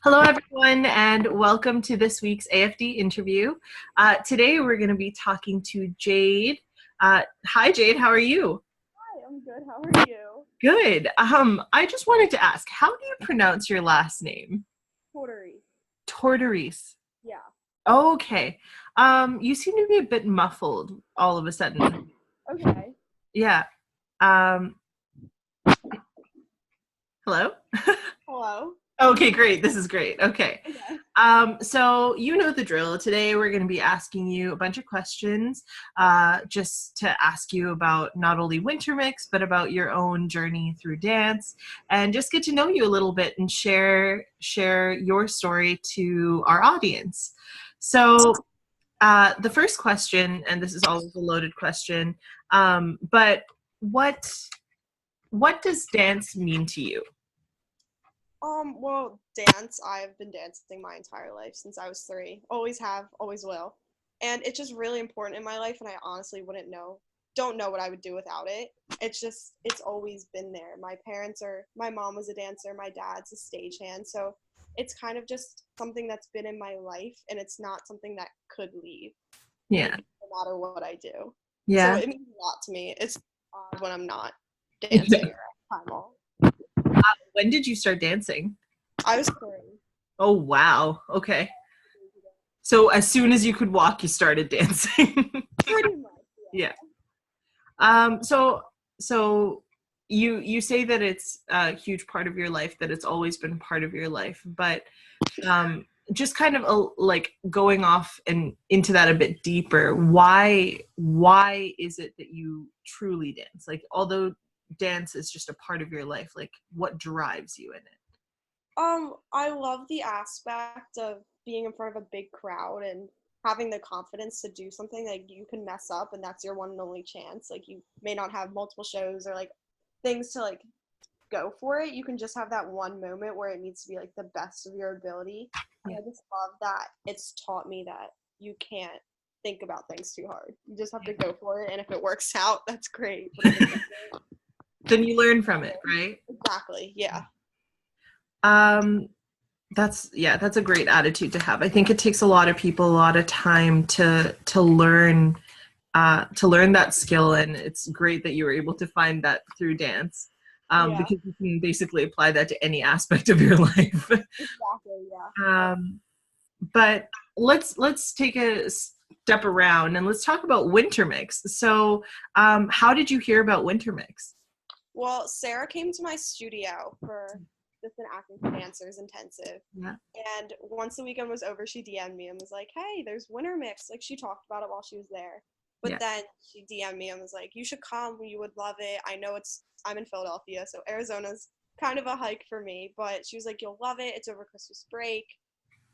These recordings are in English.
Hello, everyone, and welcome to this week's AFD interview. Today, we're going to be talking to Jade. Hi, Jade. How are you? Hi, I'm good. How are you? Good. I just wanted to ask, how do you pronounce your last name? Tortorice. Tortorice. Yeah. Okay. You seem to be a bit muffled all of a sudden. Okay. Yeah. Hello? Hello. Okay, great. This is great. Okay. Okay. So you know the drill. Today we're going to be asking you a bunch of questions just to ask you about not only Winter Mix, but about your own journey through dance and just get to know you a little bit and share your story to our audience. So the first question, and this is always a loaded question, but what does dance mean to you? Well, dance, I've been dancing my entire life since I was 3. Always have, always will. And it's just really important in my life, and I honestly don't know what I would do without it. It's always been there. My mom was a dancer, my dad's a stagehand, so it's kind of just something that's been in my life, and it's not something that could leave, Yeah. like, no matter what I do. So Yeah. it means a lot to me. It's odd when I'm not dancing or at time off. When did you start dancing? I was 3. Oh, wow. Okay. So as soon as you could walk, you started dancing. Pretty much. Yeah. So you say that it's a huge part of your life, that it's always been part of your life, but just kind of like going off and into that a bit deeper, why is it that you truly dance? Like, although dance is just a part of your life, like what drives you in it? I love the aspect of being in front of a big crowd and having the confidence to do something. Like, you can mess up and that's your one and only chance. Like, you may not have multiple shows or like things to like go for it. You can just have that one moment where it needs to be like the best of your ability. And Yeah. I just love that it's taught me that you can't think about things too hard. You just have to go for it, and if it works out, that's great. But if it doesn't, Then you learn from it, right? exactly. Yeah. Um, that's a great attitude to have. I think it takes a lot of people a lot of time to learn that skill, and it's great that you were able to find that through dance, Yeah. because you can basically apply that to any aspect of your life. Exactly. Yeah. um, but let's take a step around and let's talk about Winter Mix. So, how did you hear about Winter Mix? Well, Sarah came to my studio for just an acting for dancers intensive. Yeah. And once the weekend was over, she DM'd me and was like, "Hey, there's Winter Mix." Like, she talked about it while she was there. But Yeah. then she DM'd me and was like, "You should come. You would love it. I know I'm in Philadelphia, so Arizona's kind of a hike for me. But she was like, you'll love it. It's over Christmas break."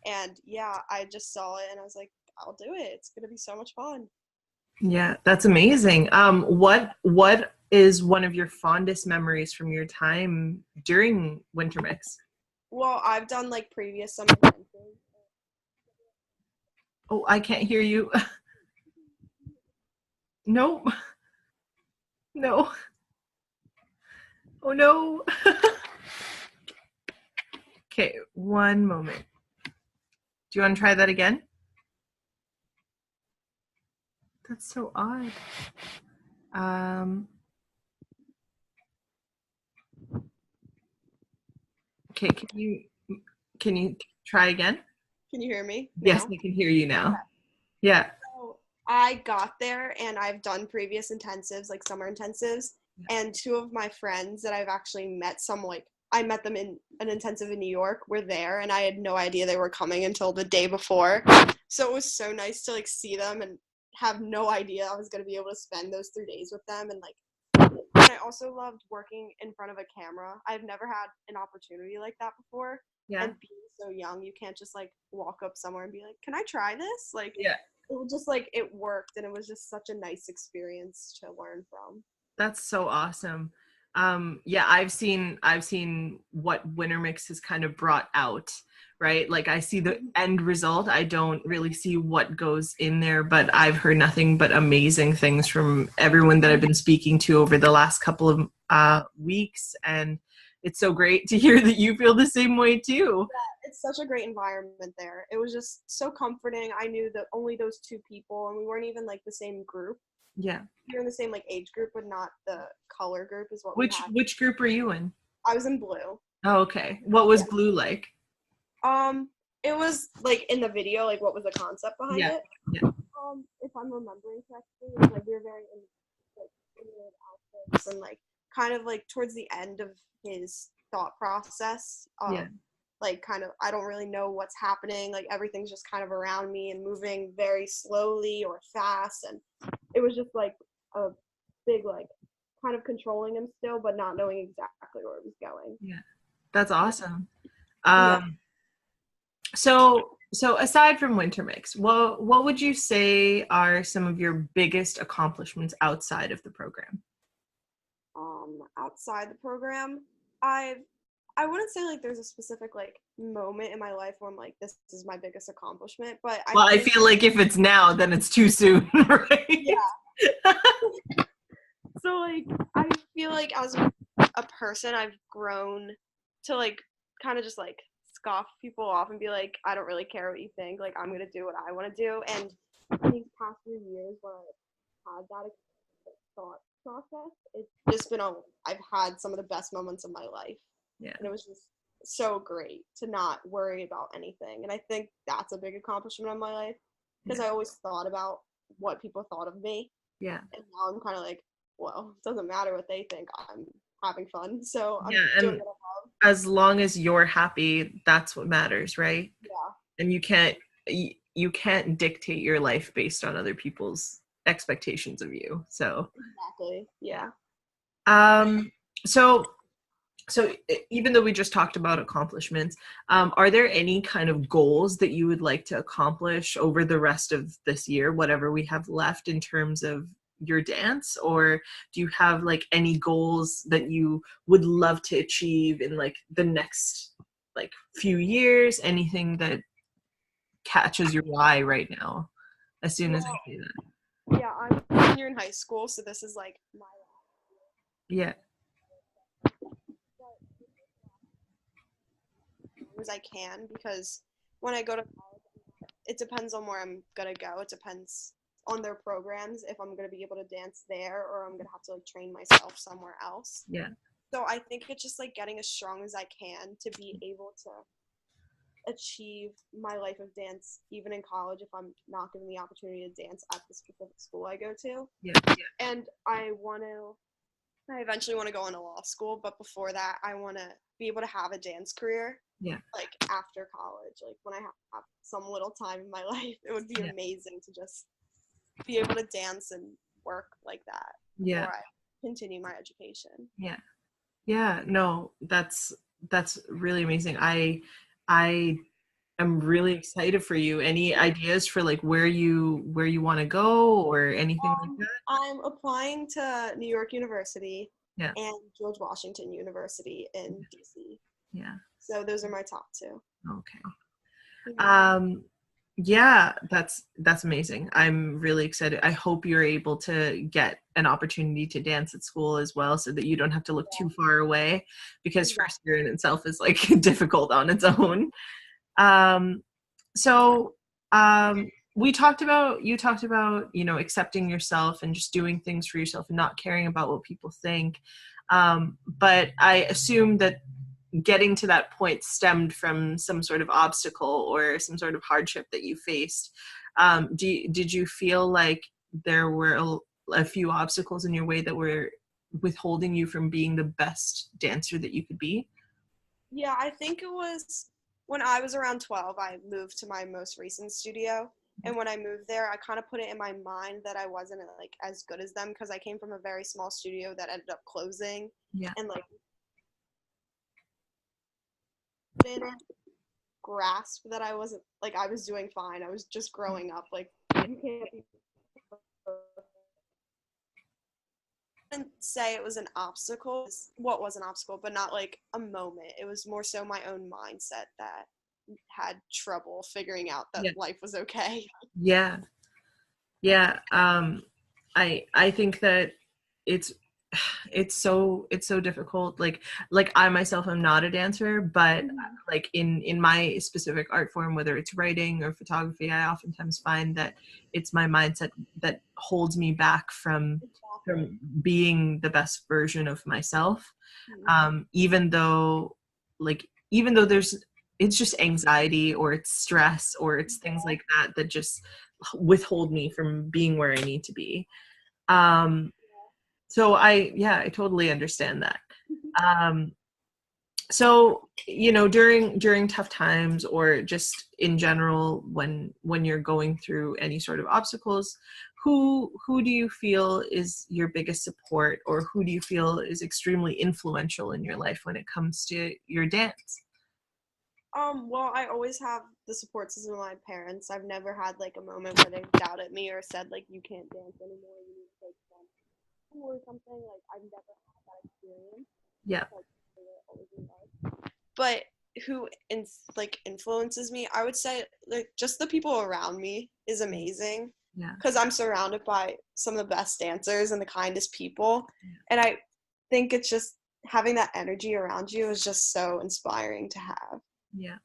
And yeah, I just saw it and I was like, I'll do it. It's going to be so much fun. Yeah, that's amazing. What is one of your fondest memories from your time during Winter Mix? Well, I've done like previous summer intensives. Oh, I can't hear you. No. No. Oh no. Okay, one moment. Do you want to try that again? That's so odd. Okay, can you try again? Can you hear me Yes, now? I can hear you now. Okay. Yeah. So I got there and I've done previous intensives, like summer intensives, and 2 of my friends that I've actually met, I met them in an intensive in New York, were there, and I had no idea they were coming until the day before. So it was so nice to like see them and have no idea I was going to be able to spend those 3 days with them. And I also loved working in front of a camera. I've never had an opportunity like that before. Yeah. And being so young, you can't just like walk up somewhere and be like, "Can I try this?" Like, Yeah. it was just like, it worked, and it was just such a nice experience to learn from. That's so awesome. Yeah, I've seen what Winter Mix has kind of brought out, right? Like, I see the end result. I don't really see what goes in there, but I've heard nothing but amazing things from everyone that I've been speaking to over the last couple of weeks, and it's so great to hear that you feel the same way too. Yeah, it's such a great environment there. It was just so comforting. I knew that only those two people, and we weren't even like the same group. Yeah. We were in the same like age group, but not the color group is what we Which had. which group were you in? I was in blue. Oh, okay. What was Yeah. blue like? It was like in the video, like what was the concept behind Yeah. it? Yeah. If I'm remembering correctly, it was like we were very in like similar outfits and like kind of like towards the end of his thought process. Yeah. Like kind of I don't really know what's happening. Like everything's just kind of around me and moving very slowly or fast, and it was just like a big like kind of controlling him still, but not knowing exactly where it was going. Yeah. That's awesome. Yeah. So aside from Winter Mix, what would you say are some of your biggest accomplishments outside of the program? Outside the program, I wouldn't say like there's a specific like moment in my life where I'm like this is my biggest accomplishment, but I Well, I think feel like if it's now, then it's too soon, right? yeah. So like I feel like as a person I've grown to like kind of just like scoff people off and be like I don't really care what you think, like I'm gonna do what I want to do. And in these past few years when I had that thought process, it's just been I've had some of the best moments of my life. Yeah. And it was just so great to not worry about anything. And I think that's a big accomplishment of my life because I always thought about what people thought of me. Yeah. And now I'm kind of like, well, it doesn't matter what they think. I'm having fun. So I'm Yeah, doing and what I love. as long as you're happy, that's what matters, right? Yeah, And you can't dictate your life based on other people's expectations of you. So, exactly. Yeah. um, so even though we just talked about accomplishments, are there any kind of goals that you would like to accomplish over the rest of this year, whatever we have left in terms of your dance? Or do you have like any goals that you would love to achieve in like the next like few years? Anything that catches your eye right now as soon as I Well, say that? yeah, I'm a senior in high school, so this is like my Yeah. as I can because when I go to college, it depends on where I'm gonna go. It depends on their programs if I'm gonna be able to dance there or I'm gonna have to like train myself somewhere else. Yeah. So I think it's just like getting as strong as I can to be able to achieve my life of dance even in college if I'm not given the opportunity to dance at the specific school I go to. Yeah. And I eventually want to go into law school, but before that, I want to be able to have a dance career. Yeah. Like after college, like when I have some little time in my life, it would be amazing to just be able to dance and work like that Yeah. before I continue my education. Yeah. Yeah. No, that's really amazing. I am really excited for you. Any ideas for like where you want to go or anything like that? I'm applying to New York University Yeah. and George Washington University in DC. Yeah. So those are my top two. Okay. Yeah, that's amazing. I'm really excited. I hope you're able to get an opportunity to dance at school as well so that you don't have to look too far away because first year in itself is like difficult on its own. So you talked about, accepting yourself and just doing things for yourself and not caring about what people think. But I assume that getting to that point stemmed from some sort of obstacle or some sort of hardship that you faced. Did you feel like there were a few obstacles in your way that were withholding you from being the best dancer that you could be? Yeah, I think it was when I was around 12, I moved to my most recent studio. And when I moved there, I kind of put it in my mind that I wasn't like as good as them because I came from a very small studio that ended up closing. Yeah. And like didn't grasp that I wasn't like I was doing fine. I was just growing up. Like you can't be. I didn't say it was an obstacle. What was an obstacle, but not like a moment. It was more so my own mindset that had trouble figuring out that life was okay. Yeah. I think that it's it's so difficult. Like I myself am not a dancer, but like in my specific art form, whether it's writing or photography, I oftentimes find that it's my mindset that holds me back Exactly. from being the best version of myself. Mhm. Even though even though there's it's just anxiety or it's stress or it's things Yeah. like that that just withhold me from being where I need to be. um so I totally understand that. um so during tough times or just in general when you're going through any sort of obstacles, who do you feel is your biggest support, or who do you feel is extremely influential in your life when it comes to your dance? Well, I always have the support system of my parents. I've never had like a moment where they doubted me or said like you can't dance anymore, you need to take some school or something. Like I've never had that experience. Yeah. Like they were always in love. But who like influences me? I would say like just the people around me is amazing Yeah. because I'm surrounded by some of the best dancers and the kindest people, and I think it's just having that energy around you is just so inspiring to have. Yeah.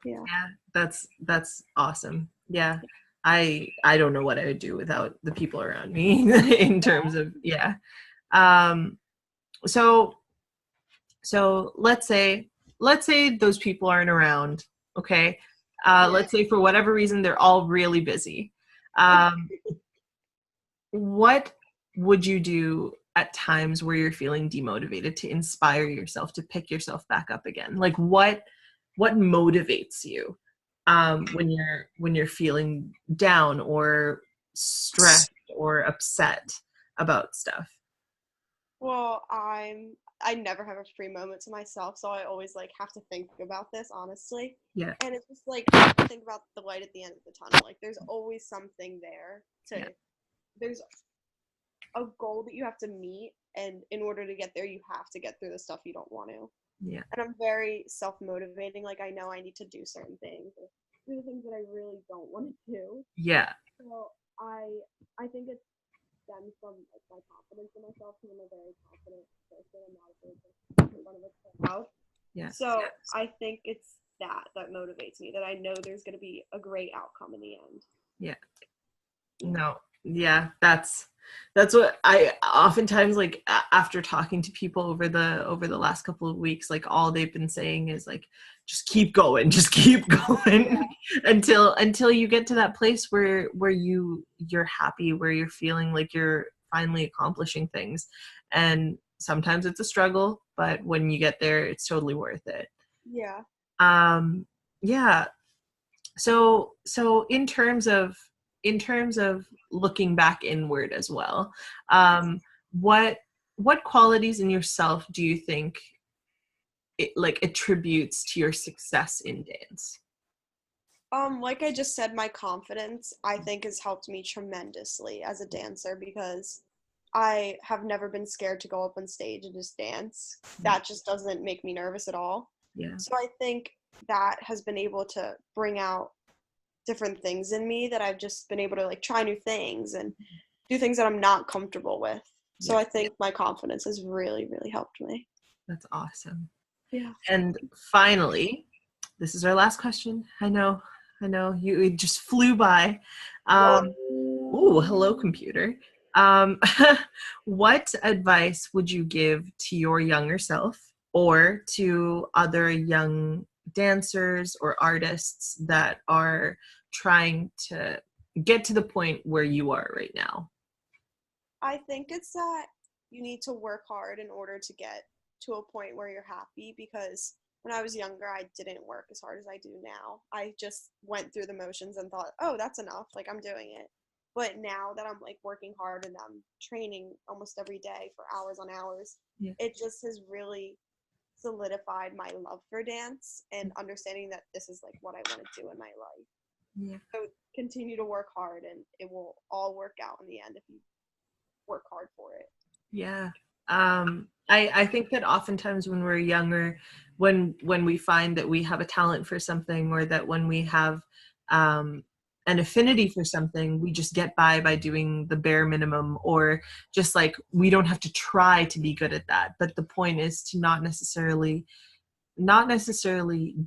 Yeah. Yeah, that's awesome. Yeah. I don't know what I would do without the people around me in terms of, yeah. Um so let's say those people aren't around, okay? Yeah. Let's say for whatever reason they're all really busy. Um what would you do at times where you're feeling demotivated to inspire yourself to pick yourself back up again? Like what motivates you when you're feeling down or stressed or upset about stuff? Well, I never have a free moment to myself, so I always like have to think about this honestly. Yeah. And it's just like I have to think about the light at the end of the tunnel. Like there's always something there Yeah. to there's a goal that you have to meet, and in order to get there you have to get through the stuff you don't want to. Yeah. And I'm very self-motivating. Like I know I need to do certain things or do the things that I really don't want to do. Yeah. So I think it stems from like my confidence in myself because I'm a very confident person. I'm not afraid to in front of a crowd. Yeah. So I think it's that motivates me that I know there's going to be a great outcome in the end. Yeah. Yeah. No. Yeah, that's what I oftentimes, like, after talking to people over the last couple of weeks, like all they've been saying is like just keep going, just keep Yeah. going until you get to that place where you're happy, where you're feeling like you're finally accomplishing things. And sometimes it's a struggle, but when you get there, it's totally worth it. Yeah. Um yeah, so in terms of looking back inward as well, um what qualities in yourself do you think it like attributes to your success in dance? Like I just said, my confidence I think has helped me tremendously as a dancer because I have never been scared to go up on stage and just dance. Yeah. That just doesn't make me nervous at all. Yeah. So I think that has been able to bring out different things in me that I've just been able to like try new things and do things that I'm not comfortable with. So Yeah, I think my confidence has really, really helped me. that's awesome. Yeah. And finally, this is our last question. I know you, it just flew by. Yep. Ooh, hello, computer. Um, what advice would you give to your younger self or to other young dancers or artists that are trying to get to the point where you are right now? I think it's that you need to work hard in order to get to a point where you're happy because when I was younger, I didn't work as hard as I do now. I just went through the motions and thought, oh, that's enough. Like, I'm doing it. But now that I'm like working hard and I'm training almost every day for hours on hours, Yeah. it just has really solidified my love for dance and understanding that this is like what I want to do in my life. Yeah. So continue to work hard and it will all work out in the end if you work hard for it. Yeah. I think that oftentimes when we're younger, when we find that we have a talent for something, or that when we have um, an affinity for something, we just get by doing the bare minimum, or just like we don't have to try to be good at that. But the point is to not necessarily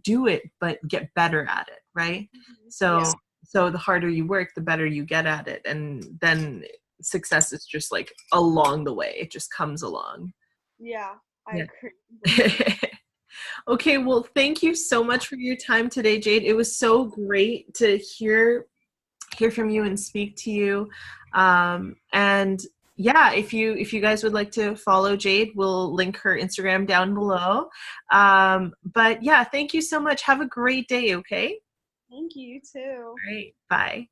do it, but get better at it, right? So Yeah. so the harder you work, the better you get at it, and then success is just like along the way. It just comes along. Yeah, I Yeah. agree. Okay, well, thank you so much for your time today, Jade. It was so great to hear from you and speak to you. And yeah, if you guys would like to follow Jade, we'll link her Instagram down below. But yeah, thank you so much. Have a great day, okay? Thank you, you too. All right, bye.